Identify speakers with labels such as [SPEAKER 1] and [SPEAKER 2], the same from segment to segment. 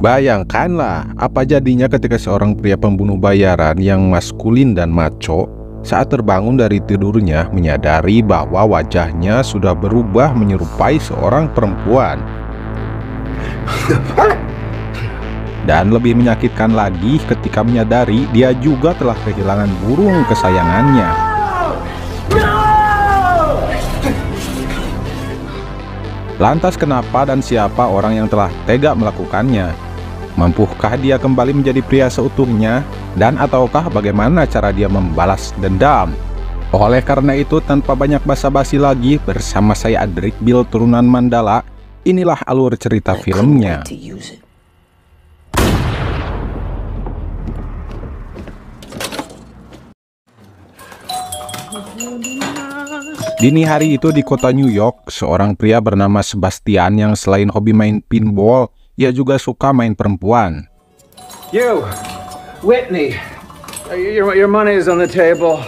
[SPEAKER 1] Bayangkanlah apa jadinya ketika seorang pria pembunuh bayaran yang maskulin dan maco saat terbangun dari tidurnya menyadari bahwa wajahnya sudah berubah menyerupai seorang perempuan. Dan lebih menyakitkan lagi ketika menyadari dia juga telah kehilangan burung kesayangannya. Lantas kenapa dan siapa orang yang telah tega melakukannya? Mampukah dia kembali menjadi pria seutuhnya? Dan ataukah bagaimana cara dia membalas dendam? Oleh karena itu, tanpa banyak basa-basi lagi, bersama saya Adrik Bill turunan Mandala, inilah alur cerita filmnya. Dini hari itu di kota New York, seorang pria bernama Sebastian yang selain hobi main pinball, ia juga suka main perempuan.
[SPEAKER 2] You, Whitney, your money is on the table.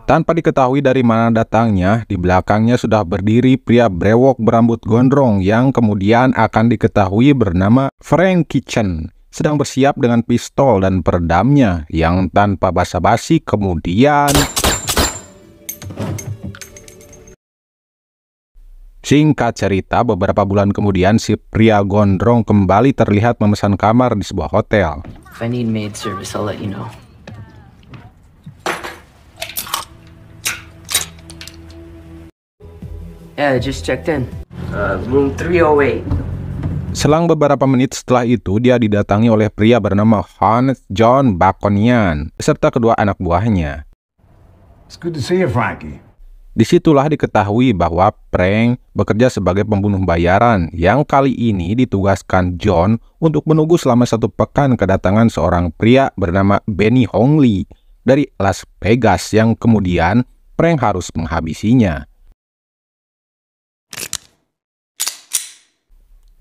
[SPEAKER 1] Tanpa diketahui dari mana datangnya, di belakangnya sudah berdiri pria brewok berambut gondrong yang kemudian akan diketahui bernama Frank Kitchen, sedang bersiap dengan pistol dan peredamnya yang tanpa basa-basi kemudian... Singkat cerita, beberapa bulan kemudian si pria gondrong kembali terlihat memesan kamar di sebuah hotel.
[SPEAKER 3] If I need maid service, I'll let you know. Yeah, I just checked in. Room 308.
[SPEAKER 1] Selang beberapa menit setelah itu, dia didatangi oleh pria bernama Hans John Baconian beserta kedua anak buahnya.
[SPEAKER 4] It's good to see you, Frankie.
[SPEAKER 1] Disitulah diketahui bahwa Frank bekerja sebagai pembunuh bayaran yang kali ini ditugaskan John untuk menunggu selama 1 pekan kedatangan seorang pria bernama Benny Hongley dari Las Vegas yang kemudian Frank harus menghabisinya.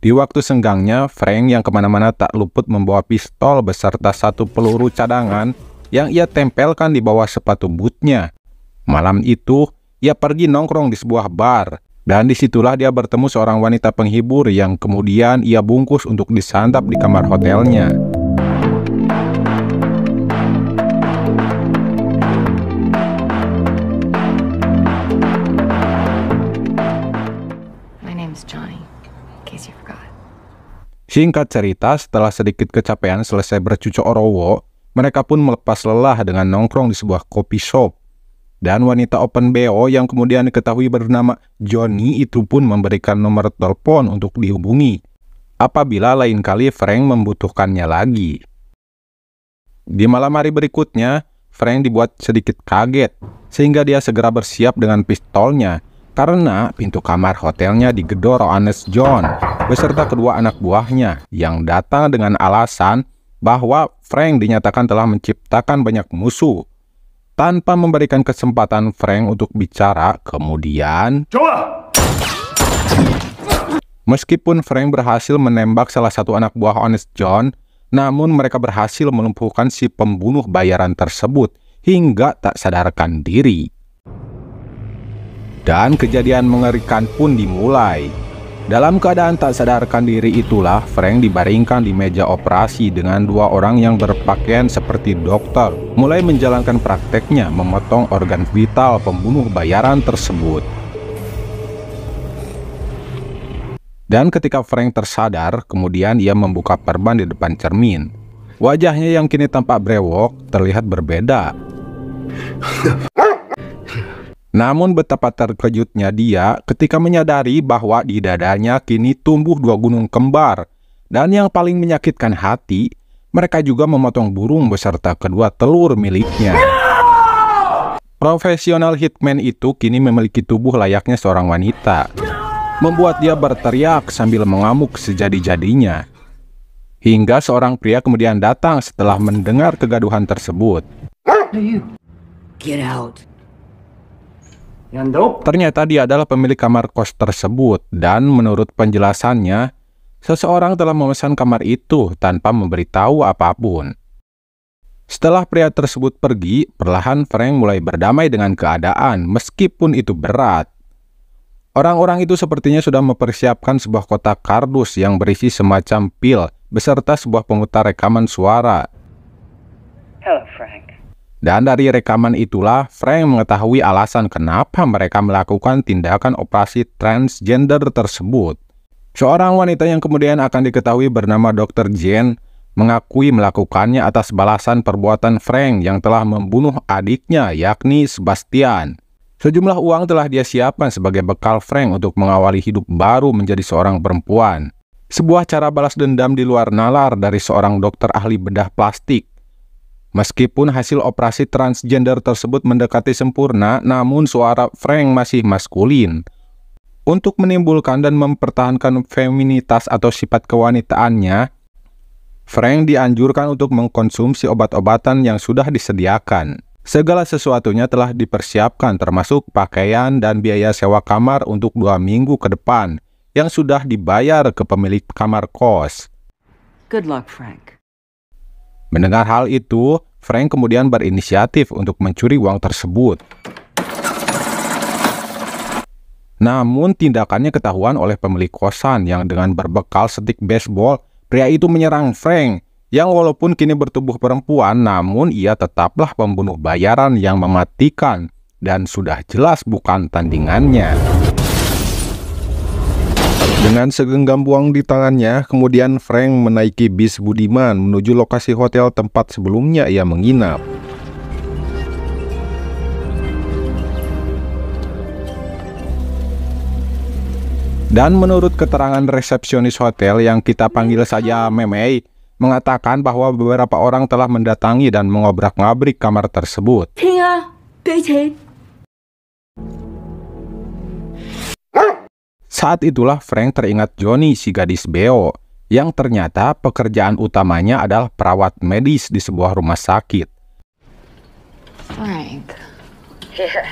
[SPEAKER 1] Di waktu senggangnya, Frank yang kemana-mana tak luput membawa pistol beserta 1 peluru cadangan yang ia tempelkan di bawah sepatu bootnya. Malam itu, ia pergi nongkrong di sebuah bar, dan disitulah dia bertemu seorang wanita penghibur yang kemudian ia bungkus untuk disantap di kamar hotelnya.
[SPEAKER 5] My name's Johnny, in case you forgot.
[SPEAKER 1] Singkat cerita, setelah sedikit kecapean selesai bercucuk orowo, mereka pun melepas lelah dengan nongkrong di sebuah coffee shop. Dan wanita open BO yang kemudian diketahui bernama Johnny itu pun memberikan nomor telepon untuk dihubungi apabila lain kali Frank membutuhkannya lagi. Di malam hari berikutnya, Frank dibuat sedikit kaget sehingga dia segera bersiap dengan pistolnya karena pintu kamar hotelnya digedor Honest John beserta kedua anak buahnya yang datang dengan alasan bahwa Frank dinyatakan telah menciptakan banyak musuh. Tanpa memberikan kesempatan Frank untuk bicara, kemudian... Meskipun Frank berhasil menembak salah satu anak buah Honest John, namun mereka berhasil melumpuhkan si pembunuh bayaran tersebut hingga tak sadarkan diri. Dan kejadian mengerikan pun dimulai. Dalam keadaan tak sadarkan diri itulah Frank dibaringkan di meja operasi dengan 2 orang yang berpakaian seperti dokter, mulai menjalankan prakteknya memotong organ vital pembunuh bayaran tersebut. Dan ketika Frank tersadar, kemudian ia membuka perban di depan cermin. Wajahnya yang kini tampak brewok terlihat berbeda. Namun betapa terkejutnya dia ketika menyadari bahwa di dadanya kini tumbuh 2 gunung kembar. Dan yang paling menyakitkan hati, mereka juga memotong burung beserta kedua telur miliknya. Profesional hitman itu kini memiliki tubuh layaknya seorang wanita, membuat dia berteriak sambil mengamuk sejadi-jadinya. Hingga seorang pria kemudian datang setelah mendengar kegaduhan tersebut.
[SPEAKER 3] Get out.
[SPEAKER 1] Ternyata dia adalah pemilik kamar kos tersebut dan menurut penjelasannya, seseorang telah memesan kamar itu tanpa memberitahu apapun. Setelah pria tersebut pergi, perlahan Frank mulai berdamai dengan keadaan meskipun itu berat. Orang-orang itu sepertinya sudah mempersiapkan sebuah kotak kardus yang berisi semacam pil beserta sebuah pemutar rekaman suara.
[SPEAKER 3] Hello, Frank.
[SPEAKER 1] Dan dari rekaman itulah Frank mengetahui alasan kenapa mereka melakukan tindakan operasi transgender tersebut. Seorang wanita yang kemudian akan diketahui bernama Dr. Jane mengakui melakukannya atas balasan perbuatan Frank yang telah membunuh adiknya, yakni Sebastian. Sejumlah uang telah dia siapkan sebagai bekal Frank untuk mengawali hidup baru menjadi seorang perempuan. Sebuah cara balas dendam di luar nalar dari seorang dokter ahli bedah plastik. Meskipun hasil operasi transgender tersebut mendekati sempurna, namun suara Frank masih maskulin. Untuk menimbulkan dan mempertahankan feminitas atau sifat kewanitaannya, Frank dianjurkan untuk mengkonsumsi obat-obatan yang sudah disediakan. Segala sesuatunya telah dipersiapkan termasuk pakaian dan biaya sewa kamar untuk 2 minggu ke depan yang sudah dibayar ke pemilik kamar kos.
[SPEAKER 3] Good luck, Frank.
[SPEAKER 1] Mendengar hal itu, Frank kemudian berinisiatif untuk mencuri uang tersebut. Namun tindakannya ketahuan oleh pemilik kosan yang dengan berbekal stik baseball, pria itu menyerang Frank yang walaupun kini bertubuh perempuan, namun ia tetaplah pembunuh bayaran yang mematikan dan sudah jelas bukan tandingannya. Dengan segenggam uang di tangannya, kemudian Frank menaiki bis Budiman menuju lokasi hotel tempat sebelumnya ia menginap. Dan menurut keterangan resepsionis hotel yang kita panggil saja Memei, mengatakan bahwa beberapa orang telah mendatangi dan mengobrak-ngabrik kamar tersebut. Saat itulah Frank teringat Johnny, si gadis beo, yang ternyata pekerjaan utamanya adalah perawat medis di sebuah rumah sakit.
[SPEAKER 5] Frank.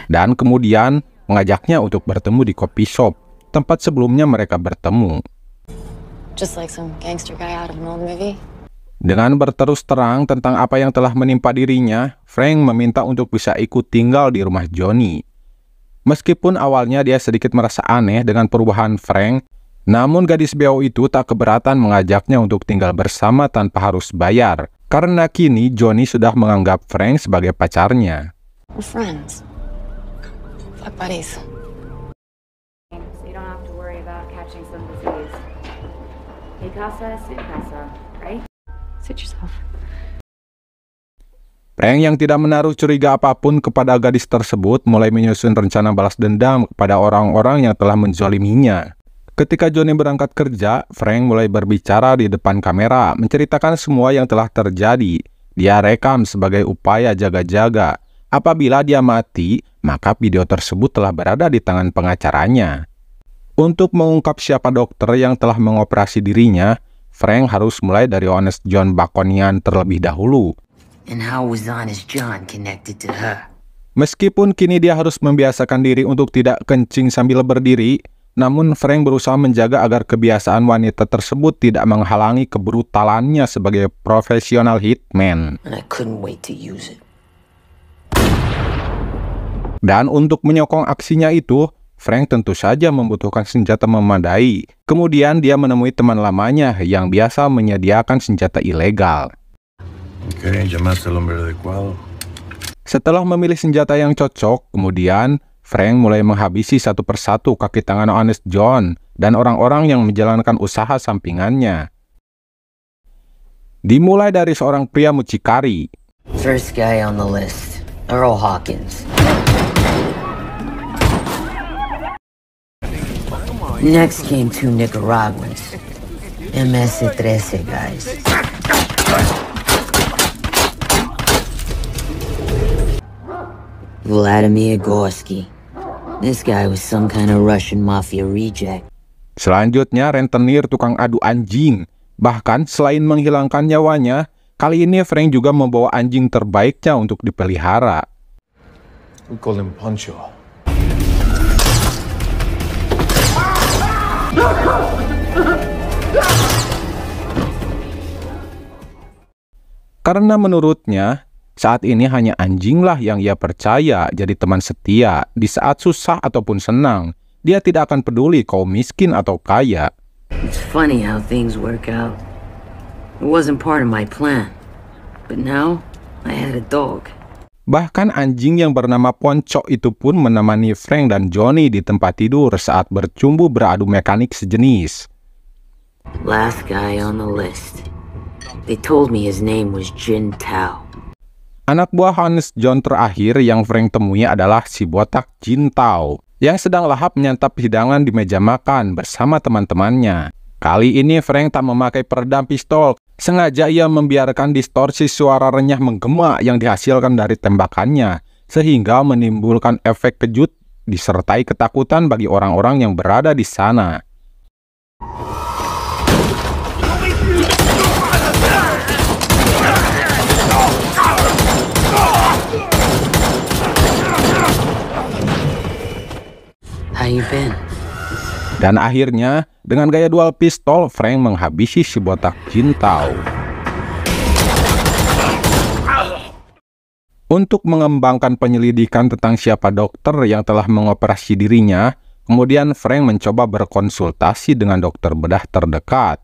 [SPEAKER 1] Dan kemudian mengajaknya untuk bertemu di coffee shop, tempat sebelumnya mereka bertemu.
[SPEAKER 5] Just like some gangster guy out of an old movie.
[SPEAKER 1] Dengan berterus terang tentang apa yang telah menimpa dirinya, Frank meminta untuk bisa ikut tinggal di rumah Johnny. Meskipun awalnya dia sedikit merasa aneh dengan perubahan Frank, namun gadis beo itu tak keberatan mengajaknya untuk tinggal bersama tanpa harus bayar, karena kini Johnny sudah menganggap Frank sebagai pacarnya.
[SPEAKER 5] We're friends. Fuck buddies.
[SPEAKER 6] So you don't have to worry about catching some disease. Mi casa es tu casa, right?
[SPEAKER 5] Sit yourself.
[SPEAKER 1] Frank yang tidak menaruh curiga apapun kepada gadis tersebut mulai menyusun rencana balas dendam kepada orang-orang yang telah menzoliminya. Ketika Johnny berangkat kerja, Frank mulai berbicara di depan kamera, menceritakan semua yang telah terjadi. Dia rekam sebagai upaya jaga-jaga. Apabila dia mati, maka video tersebut telah berada di tangan pengacaranya. Untuk mengungkap siapa dokter yang telah mengoperasi dirinya, Frank harus mulai dari Honest John Baconian terlebih dahulu.
[SPEAKER 3] And how was Honest John connected to her?
[SPEAKER 1] Meskipun kini dia harus membiasakan diri untuk tidak kencing sambil berdiri, namun Frank berusaha menjaga agar kebiasaan wanita tersebut tidak menghalangi kebrutalannya sebagai profesional hitman.
[SPEAKER 3] And I couldn't wait to use it.
[SPEAKER 1] Dan untuk menyokong aksinya itu, Frank tentu saja membutuhkan senjata memadai. Kemudian dia menemui teman lamanya yang biasa menyediakan senjata ilegal.
[SPEAKER 4] Okay, llamaste al hombre adecuado.
[SPEAKER 1] Setelah memilih senjata yang cocok, kemudian Frank mulai menghabisi satu persatu kaki tangan Honest John dan orang-orang yang menjalankan usaha sampingannya. Dimulai dari seorang pria mucikari.
[SPEAKER 3] First guy on the list, Earl Hawkins. Next came 2 Nicaraguans, MS-13 guys. Vladimir Gorsky. This guy was some kind of Russian mafia reject.
[SPEAKER 1] Selanjutnya rentenir tukang adu anjing. Bahkan selain menghilangkan nyawanya, kali ini Frank juga membawa anjing terbaiknya untuk dipelihara.
[SPEAKER 7] We call him Poncho.
[SPEAKER 1] Karena menurutnya, saat ini hanya anjinglah yang ia percaya jadi teman setia di saat susah ataupun senang. dia tidak akan peduli kau miskin atau kaya.
[SPEAKER 3] It's funny how things work out. It wasn't part of my plan, but now I had a dog.
[SPEAKER 1] Bahkan anjing yang bernama Ponco itu pun menemani Frank dan Johnny di tempat tidur saat bercumbu beradu mekanik sejenis.
[SPEAKER 3] Last guy on the list. They told me his name was Jin Tao.
[SPEAKER 1] Anak buah Honest John terakhir yang Frank temui adalah si botak Jin Tao yang sedang lahap menyantap hidangan di meja makan bersama teman-temannya. Kali ini Frank tak memakai peredam pistol. Sengaja ia membiarkan distorsi suara renyah menggema yang dihasilkan dari tembakannya, sehingga menimbulkan efek kejut disertai ketakutan bagi orang-orang yang berada di sana.
[SPEAKER 3] How you been?
[SPEAKER 1] Dan akhirnya, dengan gaya dual pistol, Frank menghabisi si botak Jin Tao. Untuk mengembangkan penyelidikan tentang siapa dokter yang telah mengoperasi dirinya, kemudian Frank mencoba berkonsultasi dengan dokter bedah terdekat.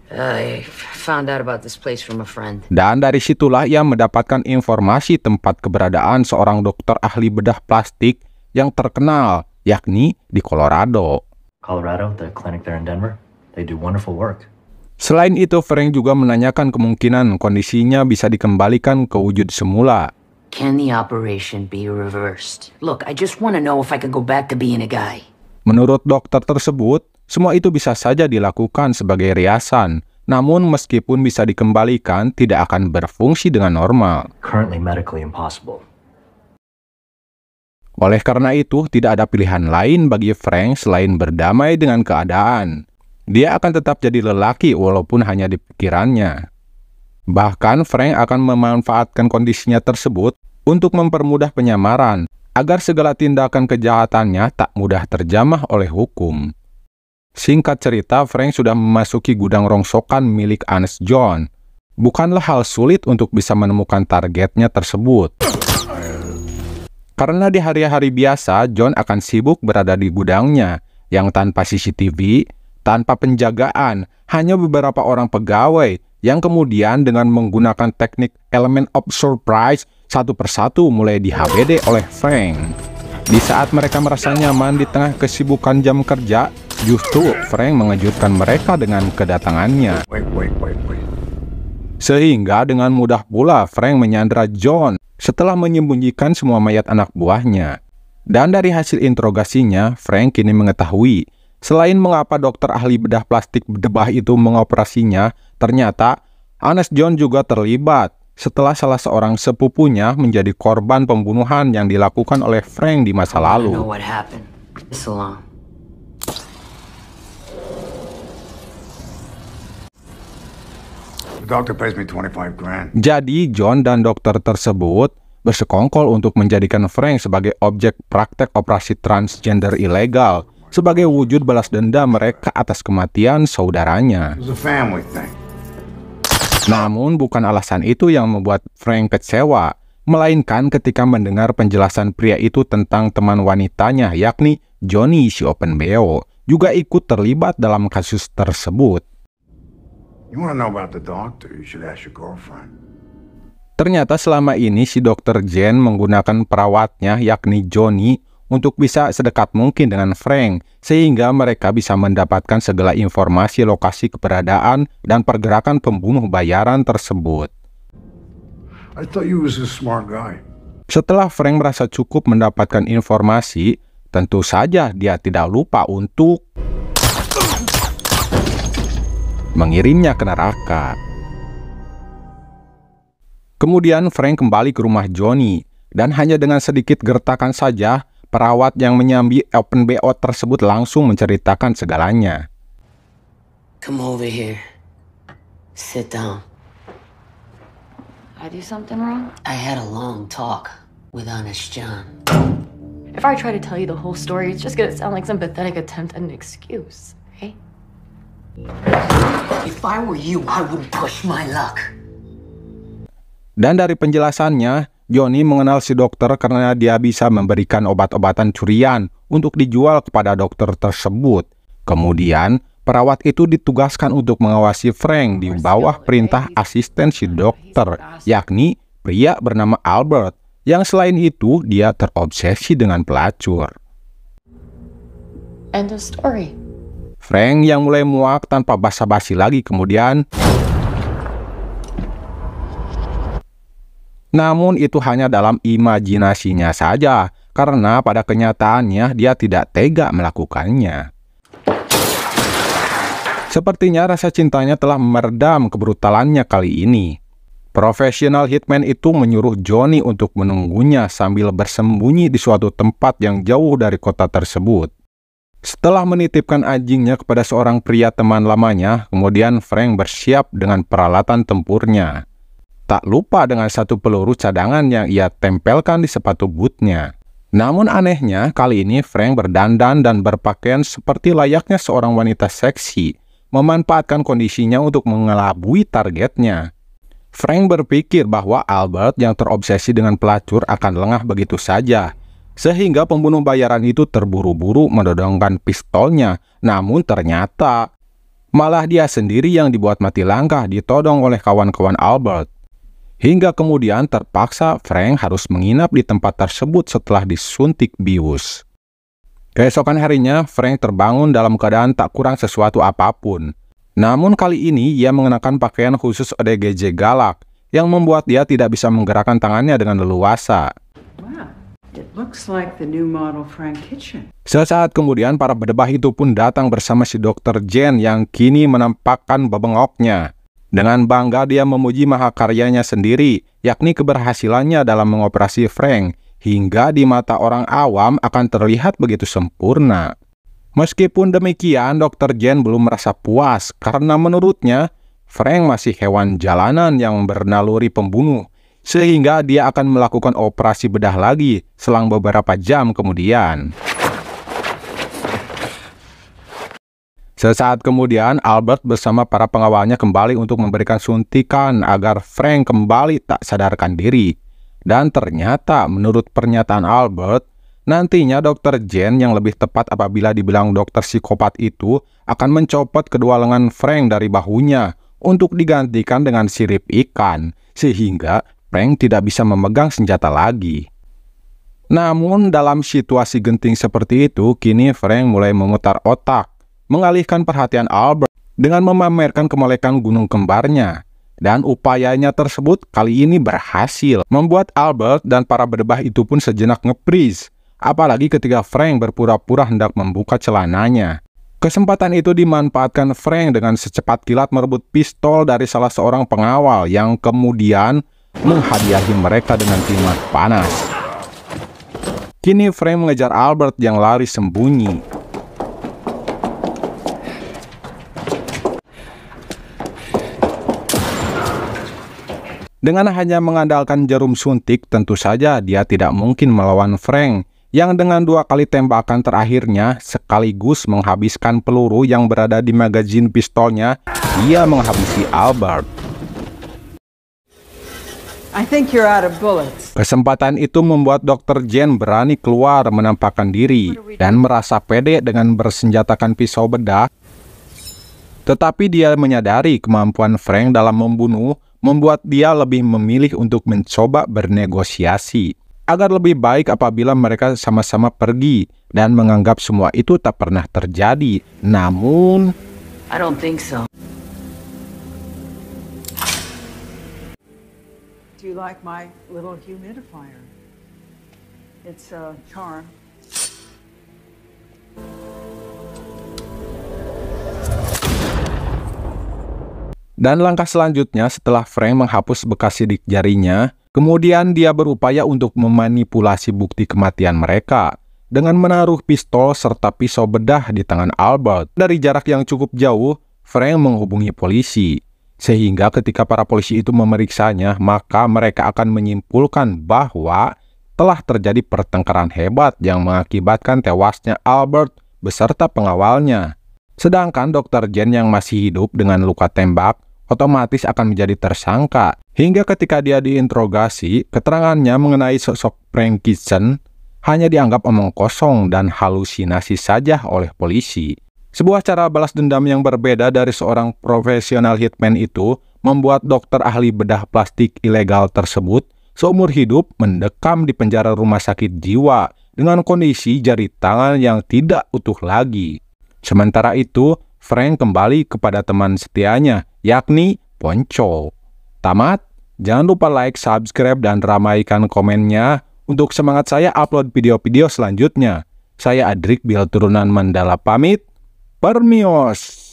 [SPEAKER 3] I found out about this place from a friend.
[SPEAKER 1] Dan dari situlah ia mendapatkan informasi tempat keberadaan seorang dokter ahli bedah plastik yang terkenal, yakni di Colorado.
[SPEAKER 8] Colorado, the clinic there in Denver, they do wonderful work.
[SPEAKER 1] Selain itu, Frank juga menanyakan kemungkinan kondisinya bisa dikembalikan ke wujud semula.
[SPEAKER 3] Can the operation be reversed? Look, I just want to know if I can go back to being a guy.
[SPEAKER 1] Menurut dokter tersebut, semua itu bisa saja dilakukan sebagai riasan. Namun meskipun bisa dikembalikan, tidak akan berfungsi dengan normal.
[SPEAKER 8] Currently medically impossible.
[SPEAKER 1] Oleh karena itu, tidak ada pilihan lain bagi Frank selain berdamai dengan keadaan. Dia akan tetap jadi lelaki walaupun hanya di pikirannya. Bahkan Frank akan memanfaatkan kondisinya tersebut untuk mempermudah penyamaran, agar segala tindakan kejahatannya tak mudah terjamah oleh hukum. Singkat cerita, Frank sudah memasuki gudang rongsokan milik Honest John. Bukanlah hal sulit untuk bisa menemukan targetnya tersebut. Karena di hari-hari biasa, John akan sibuk berada di gudangnya, yang tanpa CCTV, tanpa penjagaan, hanya beberapa orang pegawai, yang kemudian dengan menggunakan teknik element of surprise, satu persatu mulai di-HBD oleh Frank. Di saat mereka merasa nyaman di tengah kesibukan jam kerja, justru Frank mengejutkan mereka dengan kedatangannya. Sehingga dengan mudah pula Frank menyandra John setelah menyembunyikan semua mayat anak buahnya. Dan dari hasil interogasinya, Frank kini mengetahui, selain mengapa dokter ahli bedah plastik berdebah itu mengoperasinya, ternyata Honest John juga terlibat setelah salah seorang sepupunya menjadi korban pembunuhan yang dilakukan oleh Frank di masa lalu. Jadi John dan dokter tersebut bersekongkol untuk menjadikan Frank sebagai objek praktek operasi transgender ilegal sebagai wujud balas dendam mereka atas kematian saudaranya. Namun bukan alasan itu yang membuat Frank kecewa, melainkan ketika mendengar penjelasan pria itu tentang teman wanitanya, yakni Johnny si Open BO, juga ikut terlibat dalam kasus tersebut. Ternyata selama ini si Dr. Jen menggunakan perawatnya, yakni Johnny, untuk bisa sedekat mungkin dengan Frank, sehingga mereka bisa mendapatkan segala informasi lokasi keberadaan dan pergerakan pembunuh bayaran tersebut. Setelah Frank merasa cukup mendapatkan informasi, tentu saja dia tidak lupa untuk mengirimnya ke neraka. Kemudian Frank kembali ke rumah Johnny, dan hanya dengan sedikit gertakan saja, perawat yang menyambi Open BO tersebut langsung menceritakan segalanya.
[SPEAKER 3] Come over here. Sit down.
[SPEAKER 5] I do something wrong?
[SPEAKER 3] I had a long talk with Honest John.
[SPEAKER 5] If I try to tell you the whole story, it's just gonna sound like some pathetic attempt at an excuse, right?
[SPEAKER 3] If I were you, I wouldn't push my luck.
[SPEAKER 1] Dan dari penjelasannya, Johnny mengenal si dokter karena dia bisa memberikan obat-obatan curian untuk dijual kepada dokter tersebut. Kemudian, perawat itu ditugaskan untuk mengawasi Frank di bawah perintah asisten si dokter, yakni pria bernama Albert, yang selain itu dia terobsesi dengan pelacur.
[SPEAKER 5] End of story.
[SPEAKER 1] Frank yang mulai muak tanpa basa-basi lagi kemudian. Namun itu hanya dalam imajinasinya saja, karena pada kenyataannya dia tidak tega melakukannya. Sepertinya rasa cintanya telah meredam kebrutalannya kali ini. Profesional hitman itu menyuruh Johnny untuk menunggunya sambil bersembunyi di suatu tempat yang jauh dari kota tersebut. Setelah menitipkan anjingnya kepada seorang pria teman lamanya, kemudian Frank bersiap dengan peralatan tempurnya. Tak lupa dengan satu peluru cadangan yang ia tempelkan di sepatu bootnya. Namun anehnya, kali ini Frank berdandan dan berpakaian seperti layaknya seorang wanita seksi, memanfaatkan kondisinya untuk mengelabui targetnya. Frank berpikir bahwa Albert yang terobsesi dengan pelacur akan lengah begitu saja, sehingga pembunuh bayaran itu terburu-buru menodongkan pistolnya. Namun ternyata, malah dia sendiri yang dibuat mati langkah ditodong oleh kawan-kawan Albert. Hingga kemudian terpaksa Frank harus menginap di tempat tersebut setelah disuntik bius. Keesokan harinya, Frank terbangun dalam keadaan tak kurang sesuatu apapun. Namun kali ini ia mengenakan pakaian khusus ODGJ galak yang membuat dia tidak bisa menggerakkan tangannya dengan leluasa.
[SPEAKER 9] It looks like the new model Frank Kitchen.
[SPEAKER 1] Sesaat kemudian para berdebah itu pun datang bersama si Dr. Jen yang kini menampakkan bebengoknya. Dengan bangga dia memuji mahakaryanya sendiri, yakni keberhasilannya dalam mengoperasi Frank, hingga di mata orang awam akan terlihat begitu sempurna. Meskipun demikian, Dr. Jen belum merasa puas karena menurutnya Frank masih hewan jalanan yang bernaluri pembunuh, sehingga dia akan melakukan operasi bedah lagi selang beberapa jam kemudian. Sesaat kemudian, Albert bersama para pengawalnya kembali untuk memberikan suntikan agar Frank kembali tak sadarkan diri. Dan ternyata, menurut pernyataan Albert, nantinya Dr. Jen yang lebih tepat apabila dibilang dokter psikopat itu akan mencopot kedua lengan Frank dari bahunya untuk digantikan dengan sirip ikan, sehingga Frank tidak bisa memegang senjata lagi. Namun dalam situasi genting seperti itu, kini Frank mulai memutar otak, mengalihkan perhatian Albert dengan memamerkan kemolekan gunung kembarnya. Dan upayanya tersebut kali ini berhasil, membuat Albert dan para berdebah itu pun sejenak nge-freeze. Apalagi ketika Frank berpura-pura hendak membuka celananya. Kesempatan itu dimanfaatkan Frank dengan secepat kilat merebut pistol dari salah seorang pengawal yang kemudian menghadiahi mereka dengan timah panas. Kini Frank mengejar Albert yang lari sembunyi. Dengan hanya mengandalkan jarum suntik, tentu saja dia tidak mungkin melawan Frank, yang dengan 2 kali tembakan terakhirnya sekaligus menghabiskan peluru yang berada di magazin pistolnya, dia menghabisi Albert.
[SPEAKER 9] I think you're out of bullets.
[SPEAKER 1] Kesempatan itu membuat Dr. Jen berani keluar menampakkan diri dan merasa pede dengan bersenjatakan pisau bedah. Tetapi dia menyadari kemampuan Frank dalam membunuh membuat dia lebih memilih untuk mencoba bernegosiasi agar lebih baik apabila mereka sama-sama pergi dan menganggap semua itu tak pernah terjadi. Namun,
[SPEAKER 3] I don't think so.
[SPEAKER 9] Do you like my little humidifier? It's a charm.
[SPEAKER 1] Dan langkah selanjutnya setelah Frank menghapus bekas sidik jarinya, kemudian dia berupaya untuk memanipulasi bukti kematian mereka dengan menaruh pistol serta pisau bedah di tangan Albert. Dari jarak yang cukup jauh, Frank menghubungi polisi, sehingga ketika para polisi itu memeriksanya, maka mereka akan menyimpulkan bahwa telah terjadi pertengkaran hebat yang mengakibatkan tewasnya Albert beserta pengawalnya. Sedangkan Dr. Jen yang masih hidup dengan luka tembak, otomatis akan menjadi tersangka. Hingga ketika dia diinterogasi, keterangannya mengenai sosok Frank Kitchen hanya dianggap omong kosong dan halusinasi saja oleh polisi. Sebuah cara balas dendam yang berbeda dari seorang profesional hitman itu membuat dokter ahli bedah plastik ilegal tersebut seumur hidup mendekam di penjara rumah sakit jiwa dengan kondisi jari tangan yang tidak utuh lagi. Sementara itu, Frank kembali kepada teman setianya, yakni Poncho. Tamat? Jangan lupa like, subscribe, dan ramaikan komennya untuk semangat saya upload video-video selanjutnya. Saya Adrik Bill turunan Mandala pamit. Permios!